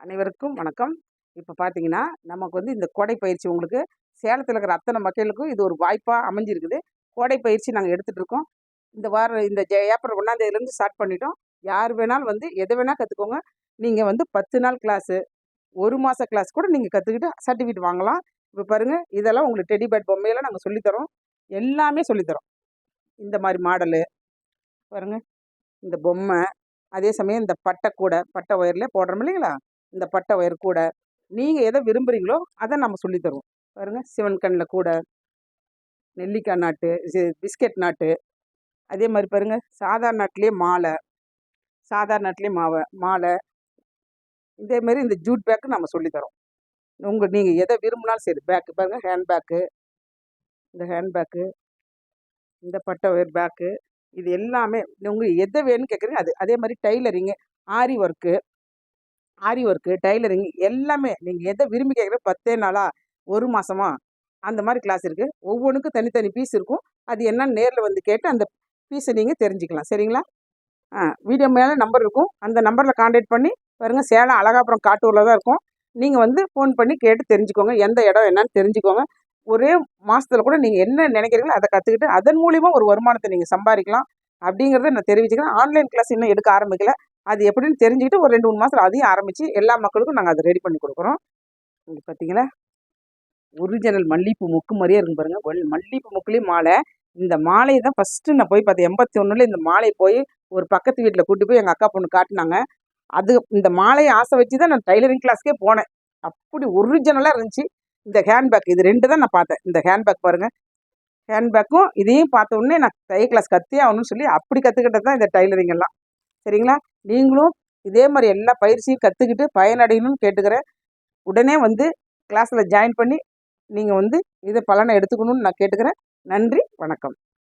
அனைவருக்கும் வணக்கம். இப்போ பார்த்தீங்கன்னா, நமக்கு வந்து இந்த கோடை பயிற்சி உங்களுக்கு சேலத்தில இருக்கிற அத்தனை மக்களுக்கும் இது ஒரு வாய்ப்பா அமைஞ்சிருக்குது. கோடை பயிற்சி நாங்க எடுத்துட்டு இருக்கோம். இந்த வாரம் இந்த ஏப்ரல் 1ஆம் தேதியிலேருந்து ஸ்டார்ட் பண்ணிட்டோம். யார் வேணாலும் வந்து எத வேணா கத்துக்கோங்க. நீங்க வந்து 10 நாள் கிளாஸு, 1 மாச கிளாஸ் கூட நீங்க கத்துக்கிட்டு சர்டிஃபிகேட் வாங்கலாம். இப்போ பாருங்க, இதெல்லாம் உங்களுக்கு டெடி பேட் பொம்மையெல்லாம் நாங்க சொல்லி தரோம். எல்லாமே சொல்லி தரோம். இந்த மாரி மாடலு பாருங்க, இந்த பொம்மை, அதே சமயம் இந்த பட்டை கூடை, பட்டை ஒயர்ல போடுறோம் இல்லைங்களா? இந்த பட்டை ஒயர் கூடை. நீங்க எத விரும்புறீங்களோ, அத நம்ம சொல்லி தருவோம். பாருங்க, சிவன் கண்ல கூடை, நெல்லிக்காய் நாட்டு, பிஸ்கட் நாட்டு, அதே மாரி பாருங்க, சாதாரண நாட்டிலேயே மாலை, சாதாரண நாட்டிலேயே மாலை, இதே மாரி இந்த ஜூட் பேக் நம்ம சொல்லி தரோம். நீங்க எத விரும்பினாலும் சரி, பேக் பாருங்க, ஹேண்ட் பேக்கு, இந்த ஹேண்ட் பேக்கு, இந்த பட்டை ஒயர் பேக்கு, இது எல்லாமே உங்களுக்கு எத வேணும்னு கேட்குறீங்க அது. அதே மாரி டைலரிங்கு, ஆரி ஒர்க்கு, டைலரிங் எல்லாமே நீங்க எத விரும்பி கேட்குற 10 நாளா, 1 மாசமா, அந்த மாரி கிளாஸ் இருக்கு. ஒவ்வொன்னுக்கும் தனித்தனி பீஸ் இருக்கும். அது என்னன்னு நேர்ல வந்து கேட்டு அந்த ஃபீஸ நீங்க தெரிஞ்சுக்கலாம். சரிங்களா? வீடியோ மேல நம்பர் இருக்கும். அந்த நம்பர்ல கான்டாக்ட் பண்ணி பாருங்க, சேலம் அழகாபுரம் காட்டூர்ல தான் இருக்கோம். நீங்க வந்து ஃபோன் பண்ணி கேட்டு தெரிஞ்சுக்கோங்க. எந்த இடம் என்னன்னு தெரிஞ்சுக்கோங்க. ஒரே மாசத்துல கூட நீங்க என்ன நினைக்கிறீங்களோ அத கத்துக்கிட்டு, அதன் மூலியமா ஒரு வருமானத்த நீங்க சம்பாரிக்கலாம். அப்படிங்கிறத நான் தெரிவிச்சுக்கிறேன். ஆன்லைன் கிளாஸ் இன்னும் எடுக்க ஆரம்பிக்கல. அது எப்படின்னு தெரிஞ்சுக்கிட்டு ஒரு 2, 3 மாசத்துல அதையும் ஆரம்பிச்சு எல்லா மக்களுக்கும் நாங்க அத ரெடி பண்ணி குடுக்குறோம். இங்க பார்த்தீங்களா? ஒரிஜினல் மல்லிகைப்பூ மொக்கு மாரியே இருக்கும் பாருங்க. மல்லிகைப்பூ மொக்குலயே மாலை. இந்த மாலைய தான் ஃபர்ஸ்ட்டு நான் போய் பார்த்தேன். 81ல இந்த மாலைய போய் ஒரு பக்கத்து வீட்ல கூட்டி போய் எங்க அக்கா பொண்ணு காட்டுனாங்க. அது இந்த மாலைய ஆசை வச்சு தான் நான் டைலரிங் கிளாஸ்க்கே போனேன். அப்படி ஒரிஜினலா இருந்துச்சு. இந்த ஹேண்ட் பேக் இது 2 தான் நான் பார்த்தேன். இந்த ஹேண்ட் பேக் பாருங்க. ஹேண்ட் பேக்கும் இதையும் பார்த்த உடனே நான் தையல் கிளாஸ் கத்தே ஆகணும்னு சொல்லி அப்படி கத்துக்கிட்டது தான் இந்த டைலரிங் எல்லாம். சரிங்களா? நீங்களும் இதே மாரி எல்லா பயிற்சியும் கத்துக்கிட்டு பயனடையணும்னு கேட்டுக்கிறேன். உடனே வந்து கிளாஸ்ல ஜாயின் பண்ணி நீங்க வந்து இத பலன எடுத்துக்கணும்னு நான் கேட்டுக்கிறேன். நன்றி, வணக்கம்.